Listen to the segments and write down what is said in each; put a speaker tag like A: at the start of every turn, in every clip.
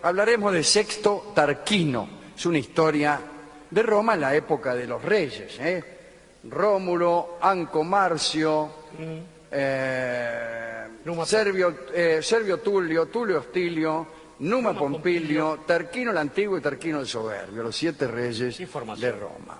A: hablaremos de Sexto Tarquino. Es una historia de Roma en la época de los reyes, Rómulo, Anco Marcio, Servio Tulio, Tulio Hostilio, Numa Pompilio, Tarquino el Antiguo y Tarquino el Soberbio, los 7 reyes de Roma.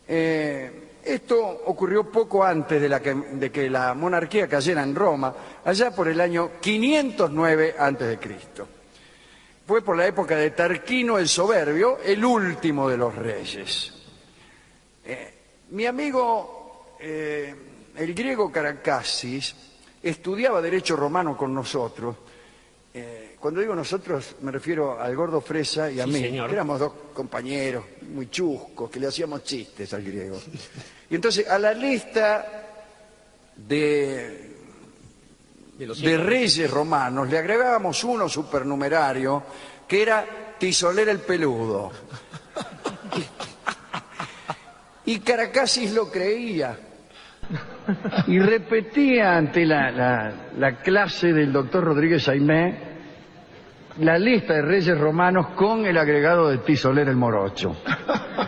A: Esto ocurrió poco antes de que la monarquía cayera en Roma, allá por el año 509 a.C. Fue por la época de Tarquino el Soberbio, el último de los reyes. Mi amigo, el griego Caracasis, estudiaba Derecho Romano con nosotros. Cuando digo nosotros me refiero al Gordo Fresa y a mí, que éramos 2 compañeros muy chuscos, que le hacíamos chistes al griego. Y entonces a la lista de reyes romanos le agregábamos uno supernumerario que era Tisolera el Peludo. Y Caracasis lo creía y repetía ante la clase del doctor Rodríguez Aimé la lista de reyes romanos con el agregado de Tisolera el Morocho.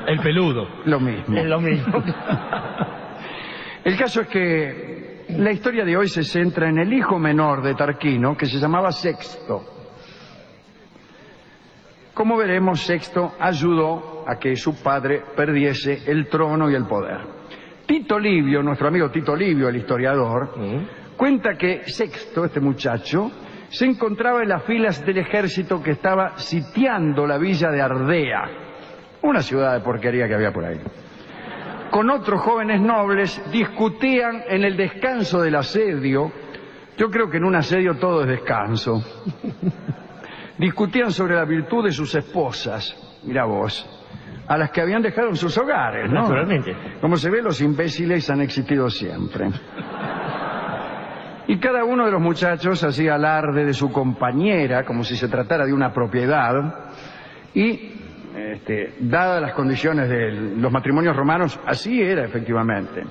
B: El Peludo.
A: Lo mismo.
B: Es lo mismo.
A: El caso es que la historia de hoy se centra en el hijo menor de Tarquino, que se llamaba Sexto. Como veremos, Sexto ayudó a que su padre perdiese el trono y el poder. Tito Livio, nuestro amigo Tito Livio, el historiador, cuenta que Sexto, este muchacho, se encontraba en las filas del ejército que estaba sitiando la villa de Ardea, una ciudad de porquería que había por ahí. Con otros jóvenes nobles discutían en el descanso del asedio. Yo creo que en un asedio todo es descanso. Discutían sobre la virtud de sus esposas, mira vos, a las que habían dejado en sus hogares, ¿no?
B: Naturalmente.
A: Como se ve, los imbéciles han existido siempre. Y cada uno de los muchachos hacía alarde de su compañera, como si se tratara de una propiedad, y dadas las condiciones de los matrimonios romanos, así era efectivamente.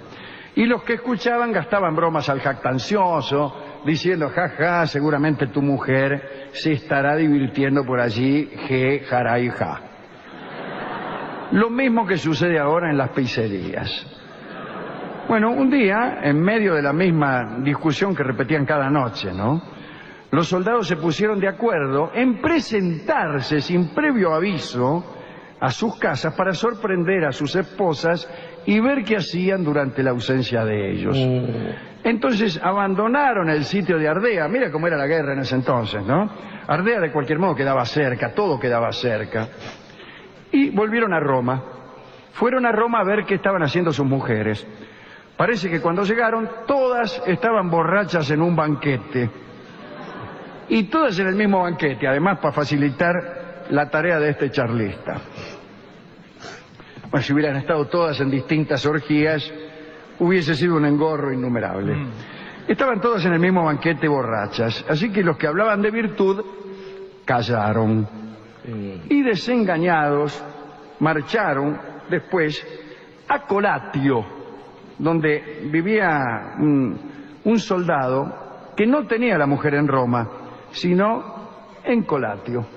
A: Y los que escuchaban gastaban bromas al jactancioso, diciendo, jaja, seguramente tu mujer se estará divirtiendo por allí, je, jaray, ja. Lo mismo que sucede ahora en las pizzerías. Bueno, un día, en medio de la misma discusión que repetían cada noche, ¿no?, los soldados se pusieron de acuerdo en presentarse sin previo aviso a sus casas para sorprender a sus esposas y ver qué hacían durante la ausencia de ellos. Entonces abandonaron el sitio de Ardea. Mira cómo era la guerra en ese entonces, ¿no? Ardea de cualquier modo quedaba cerca, todo quedaba cerca. Y volvieron a Roma. Fueron a Roma a ver qué estaban haciendo sus mujeres. Parece que cuando llegaron, todas estaban borrachas en un banquete. Y todas en el mismo banquete, además para facilitar la tarea de este charlista. Bueno, si hubieran estado todas en distintas orgías, hubiese sido un engorro innumerable. Estaban todas en el mismo banquete borrachas, así que los que hablaban de virtud, callaron. Y desengañados, marcharon después a Colatio, donde vivía un soldado que no tenía a la mujer en Roma, sino en Colatio.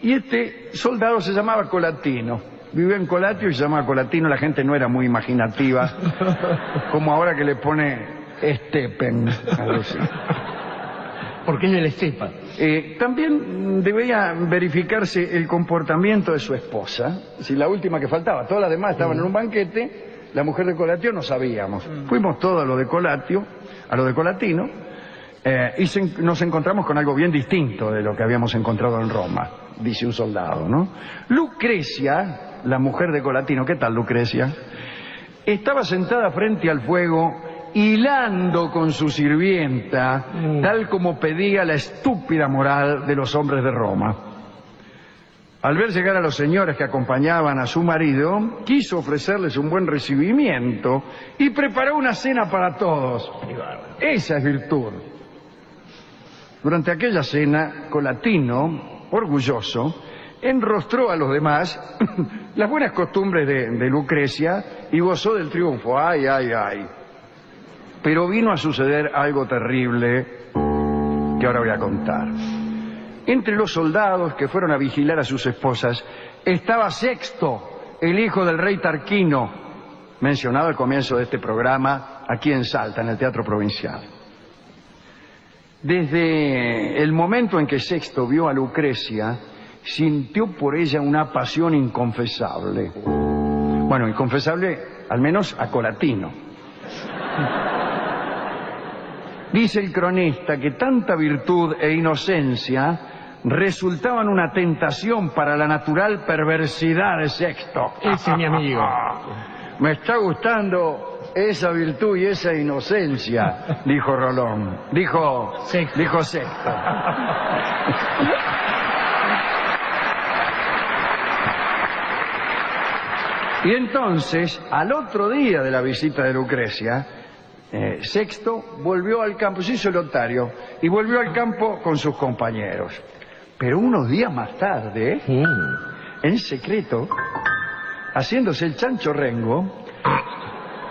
A: Y este soldado se llamaba Colatino. Vivía en Colatio y se llamaba Colatino. La gente no era muy imaginativa, como ahora que le pone Estepen.
B: ¿Por qué es el Estepa?
A: También debería verificarse el comportamiento de su esposa. Si la última que faltaba, todas las demás estaban en un banquete. La mujer de Colatio no sabíamos. Fuimos todos a lo de Colatio, a lo de Colatino, y nos encontramos con algo bien distinto de lo que habíamos encontrado en Roma, dice un soldado, ¿no? Lucrecia, la mujer de Colatino, ¿qué tal Lucrecia? Estaba sentada frente al fuego, hilando con su sirvienta, tal como pedía la estúpida moral de los hombres de Roma. Al ver llegar a los señores que acompañaban a su marido, quiso ofrecerles un buen recibimiento y preparó una cena para todos. Esa es virtud. Durante aquella cena, Colatino, orgulloso, enrostró a los demás las buenas costumbres de Lucrecia y gozó del triunfo. ¡Ay, ay, ay! Pero vino a suceder algo terrible que ahora voy a contar. Entre los soldados que fueron a vigilar a sus esposas estaba Sexto, el hijo del rey Tarquino, mencionado al comienzo de este programa aquí en Salta, en el Teatro Provincial. Desde el momento en que Sexto vio a Lucrecia, sintió por ella una pasión inconfesable. Bueno, inconfesable al menos a Colatino. Dice el cronista que tanta virtud e inocencia resultaban una tentación para la natural perversidad de Sexto.
B: Ese es mi amigo.
A: Me está gustando esa virtud y esa inocencia, dijo Rolón. Dijo Sexto. Y entonces, al otro día de la visita de Lucrecia, Sexto volvió al campo, se hizo el otario, y volvió al campo con sus compañeros. Pero unos días más tarde, en secreto, haciéndose el chancho rengo,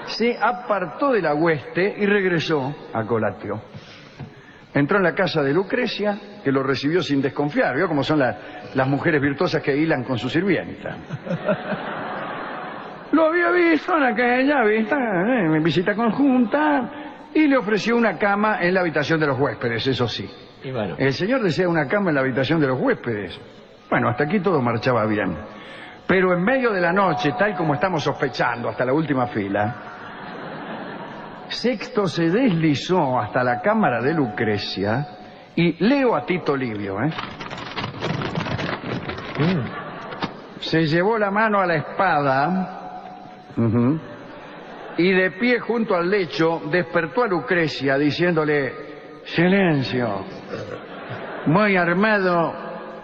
A: se apartó de la hueste y regresó a Colatio. Entró en la casa de Lucrecia, que lo recibió sin desconfiar. ¿Vio cómo son las mujeres virtuosas que hilan con su sirvienta? Lo había visto en aquella visita conjunta, y le ofreció una cama en la habitación de los huéspedes, eso sí.
B: Y bueno.
A: El señor desea una cama en la habitación de los huéspedes. Bueno, hasta aquí todo marchaba bien. Pero en medio de la noche, tal como estamos sospechando, hasta la última fila, Sexto se deslizó hasta la cámara de Lucrecia y leo a Tito Livio, se llevó la mano a la espada y de pie junto al lecho despertó a Lucrecia diciéndole: silencio, voy armado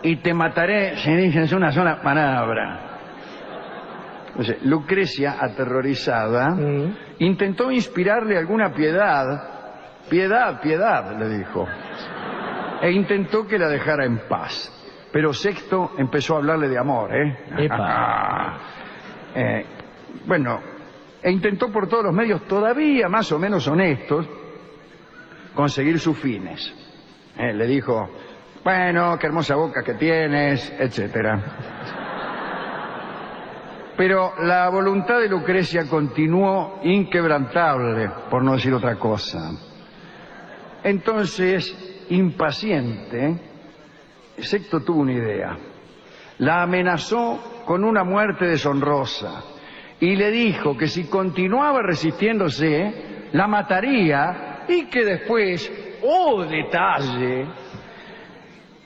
A: y te mataré si dices una sola palabra. Entonces, Lucrecia, aterrorizada, intentó inspirarle alguna piedad. Piedad, le dijo. E intentó que la dejara en paz. Pero Sexto empezó a hablarle de amor, bueno, e intentó por todos los medios todavía más o menos honestos conseguir sus fines. Le dijo: bueno, qué hermosa boca que tienes, etcétera. Pero la voluntad de Lucrecia continuó inquebrantable, por no decir otra cosa. Entonces, impaciente, Sexto tuvo una idea. La amenazó con una muerte deshonrosa y le dijo que si continuaba resistiéndose, la mataría y que después, ¡oh detalle!,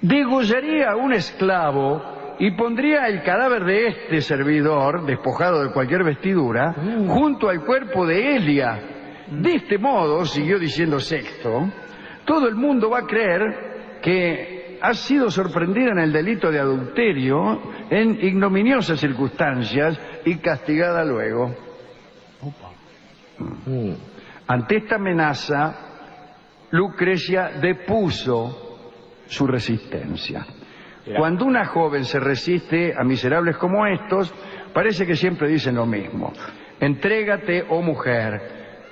A: degollaría a un esclavo y pondría el cadáver de este servidor, despojado de cualquier vestidura, junto al cuerpo de Elia. De este modo, siguió diciendo Sexto, todo el mundo va a creer que has sido sorprendida en el delito de adulterio en ignominiosas circunstancias y castigada luego. Ante esta amenaza, Lucrecia depuso su resistencia. Cuando una joven se resiste a miserables como estos, parece que siempre dicen lo mismo: entrégate, oh mujer,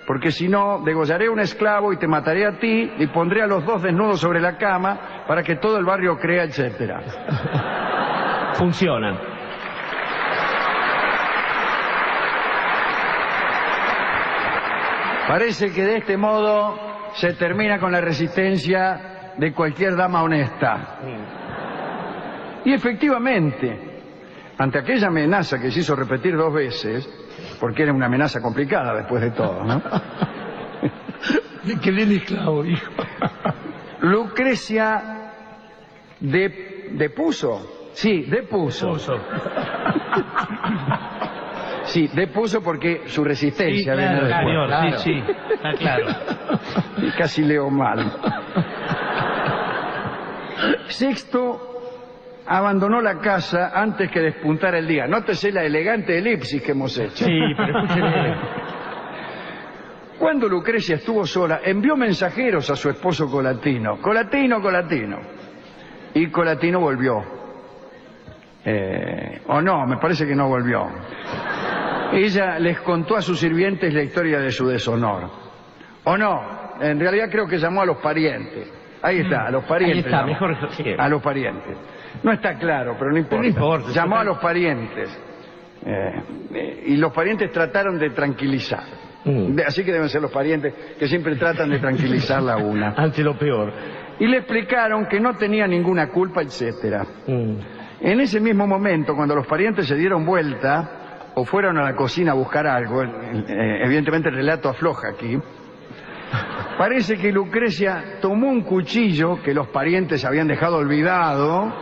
A: porque si no, degollaré a un esclavo y te mataré a ti y pondré a los dos desnudos sobre la cama para que todo el barrio crea, etcétera.
B: Funcionan.
A: Parece que de este modo se termina con la resistencia de cualquier dama honesta. Y efectivamente, ante aquella amenaza que se hizo repetir 2 veces, porque era una amenaza complicada después de todo, ¿no?
B: Que viene esclavo, hijo.
A: Lucrecia depuso. Sí, depuso. Sí, depuso porque su resistencia viene después.
B: Claro. Sí, está claro.
A: Y casi leo mal. Sexto abandonó la casa antes que despuntara el día. Nótese la elegante elipsis que hemos hecho.
B: Sí, pero escúcheme.
A: Cuando Lucrecia estuvo sola, envió mensajeros a su esposo Colatino. Colatino. Y Colatino volvió. O no, me parece que no volvió. Ella les contó a sus sirvientes la historia de su deshonor. O no, en realidad creo que llamó a los parientes. Ahí está, a los parientes.
B: Ahí está,
A: llamó.
B: mejor sí.
A: A los parientes. No está claro, pero no importa.
B: No importa,
A: Llamó
B: total.
A: a los parientes. Y los parientes trataron de tranquilizar. Así que deben ser los parientes que siempre tratan de tranquilizarla a una.
B: Ante lo peor.
A: Y le explicaron que no tenía ninguna culpa, etcétera. En ese mismo momento, cuando los parientes se dieron vuelta o fueron a la cocina a buscar algo, evidentemente el relato afloja aquí, parece que Lucrecia tomó un cuchillo que los parientes habían dejado olvidado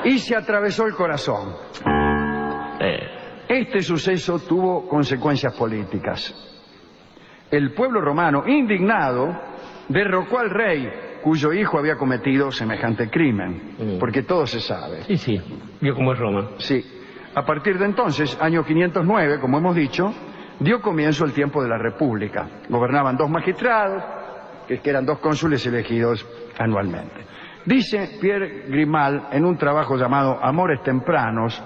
A: y se atravesó el corazón. Este suceso tuvo consecuencias políticas. El pueblo romano, indignado, derrocó al rey cuyo hijo había cometido semejante crimen, porque todo se sabe.
B: Sí, sí, vio cómo es Roma.
A: Sí. A partir de entonces, año 509, como hemos dicho, dio comienzo el tiempo de la República. Gobernaban 2 magistrados, que eran 2 cónsules elegidos anualmente. Dice Pierre Grimal en un trabajo llamado Amores Tempranos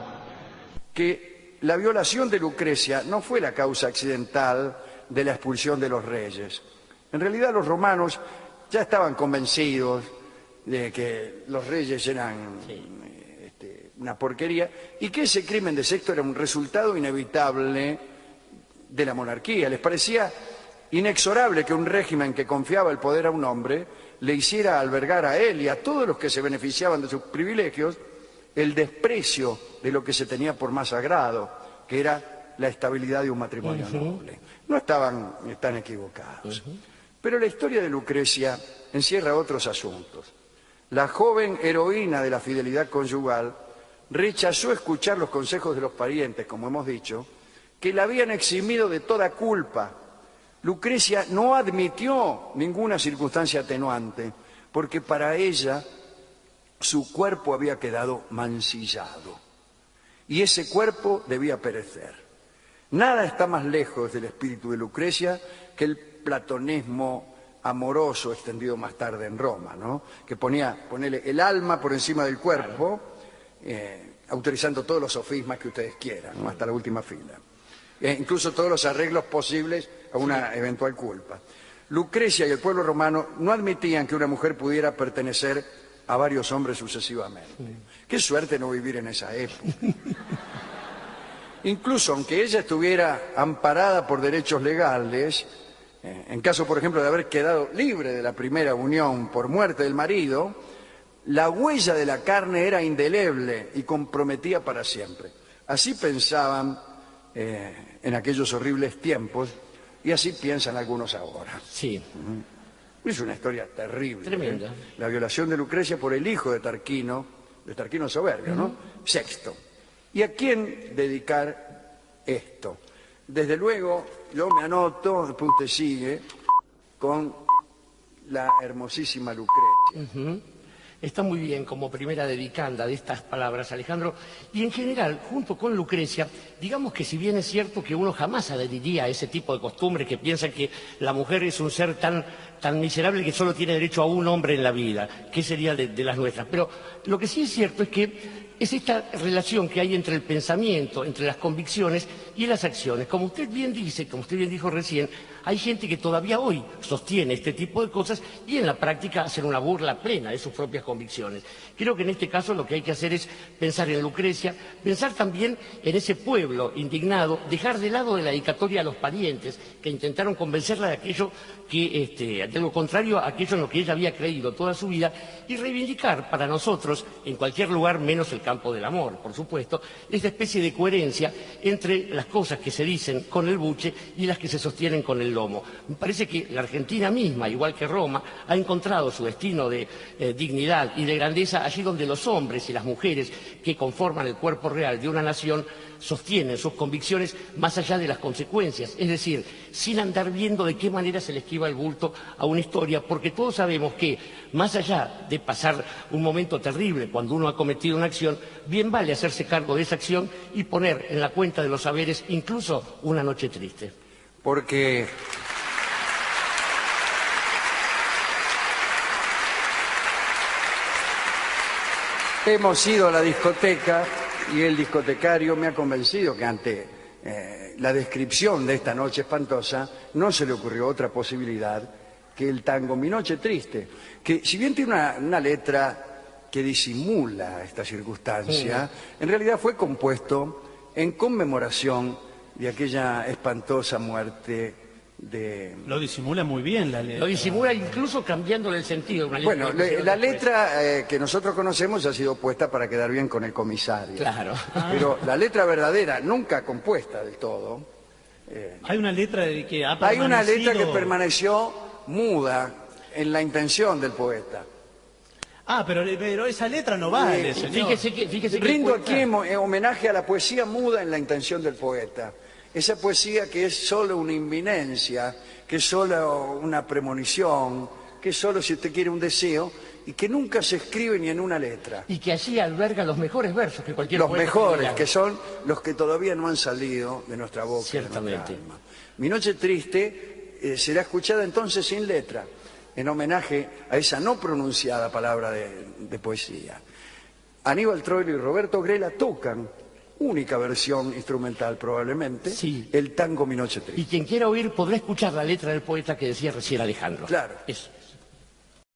A: que la violación de Lucrecia no fue la causa accidental de la expulsión de los reyes. En realidad los romanos ya estaban convencidos de que los reyes eran una porquería y que ese crimen de sexto era un resultado inevitable de la monarquía. Les parecía inexorable que un régimen que confiaba el poder a un hombre le hiciera albergar a él y a todos los que se beneficiaban de sus privilegios el desprecio de lo que se tenía por más sagrado, que era la estabilidad de un matrimonio noble. No estaban tan equivocados. Pero la historia de Lucrecia encierra otros asuntos. La joven heroína de la fidelidad conyugal rechazó escuchar los consejos de los parientes, como hemos dicho, que la habían eximido de toda culpa. Lucrecia no admitió ninguna circunstancia atenuante, porque para ella su cuerpo había quedado mancillado y ese cuerpo debía perecer. Nada está más lejos del espíritu de Lucrecia que el platonismo amoroso extendido más tarde en Roma, ¿no? Que ponele el alma por encima del cuerpo, autorizando todos los sofismas que ustedes quieran, ¿no? Hasta la última fila. Incluso todos los arreglos posibles a una eventual culpa. Lucrecia y el pueblo romano no admitían que una mujer pudiera pertenecer a varios hombres sucesivamente. Qué suerte no vivir en esa época. Incluso aunque ella estuviera amparada por derechos legales, en caso, por ejemplo, de haber quedado libre de la primera unión por muerte del marido, la huella de la carne era indeleble y comprometía para siempre. Así pensaban en aquellos horribles tiempos y así piensan algunos ahora.
B: Sí.
A: Es una historia terrible.
B: Tremenda.
A: La violación de Lucrecia por el hijo de Tarquino Soberbio, ¿no? Sexto. ¿Y a quién dedicar esto? Desde luego, yo me anoto, después usted sigue, con la hermosísima Lucrecia.
B: Está muy bien como primera dedicanda de estas palabras, Alejandro. Y en general, junto con Lucrecia, digamos que si bien es cierto que uno jamás adheriría a ese tipo de costumbres que piensan que la mujer es un ser tan miserable que solo tiene derecho a un hombre en la vida, que sería de las nuestras. Pero lo que sí es cierto es que es esta relación que hay entre el pensamiento, entre las convicciones y las acciones. Como usted bien dice, como usted bien dijo recién, hay gente que todavía hoy sostiene este tipo de cosas y en la práctica hacen una burla plena de sus propias convicciones. Creo que en este caso lo que hay que hacer es pensar en Lucrecia, pensar también en ese pueblo indignado, dejar de lado de la dedicatoria a los parientes que intentaron convencerla de aquello que, de lo contrario, aquello en lo que ella había creído toda su vida y reivindicar para nosotros, en cualquier lugar menos el campo del amor, por supuesto, esta especie de coherencia entre las cosas que se dicen con el buche y las que se sostienen con el lomo. Me parece que la Argentina misma, igual que Roma, ha encontrado su destino de dignidad y de grandeza allí donde los hombres y las mujeres que conforman el cuerpo real de una nación sostienen sus convicciones más allá de las consecuencias, es decir, sin andar viendo de qué manera se le esquiva el bulto a una historia, porque todos sabemos que, más allá de pasar un momento terrible cuando uno ha cometido una acción, bien vale hacerse cargo de esa acción y poner en la cuenta de los saberes incluso una noche triste.
A: Porque hemos ido a la discoteca y el discotecario me ha convencido que ante la descripción de esta noche espantosa no se le ocurrió otra posibilidad que el tango Mi Noche Triste, que si bien tiene una letra que disimula esta circunstancia, en realidad fue compuesto en conmemoración de aquella espantosa muerte de...
C: Lo disimula muy bien la letra.
B: Lo disimula incluso cambiándole el sentido. Una letra
A: Bueno,
B: que pusieron
A: la
B: después.
A: letra que nosotros conocemos ha sido puesta para quedar bien con el comisario.
B: Claro.
A: Pero la letra verdadera, nunca compuesta del todo,
C: Hay una letra que ha
A: hay una letra que
C: permanecido-
A: permaneció muda en la intención del poeta.
C: Ah, pero esa letra no vale, señor.
B: Fíjese que
A: Rindo
B: cuenta-
A: aquí en homenaje a la poesía muda en la intención del poeta. Esa poesía que es solo una inminencia, que es solo una premonición, que es solo, si usted quiere, un deseo, y que nunca se escribe ni en una letra.
B: Y que allí alberga los mejores versos que cualquier
A: Los
B: poeta
A: mejores,
B: podría-
A: que son los que todavía no han salido de nuestra boca. de
B: Ciertamente.
A: nuestra alma. Mi Noche Triste será escuchada entonces sin letra, en homenaje a esa no pronunciada palabra de poesía. Aníbal Troilo y Roberto Grela tocan, única versión instrumental probablemente,
B: Sí.
A: el tango Mi Noche Triste.
B: Y quien quiera oír podrá escuchar la letra del poeta que decía recién Alejandro.
A: Claro.
B: Eso.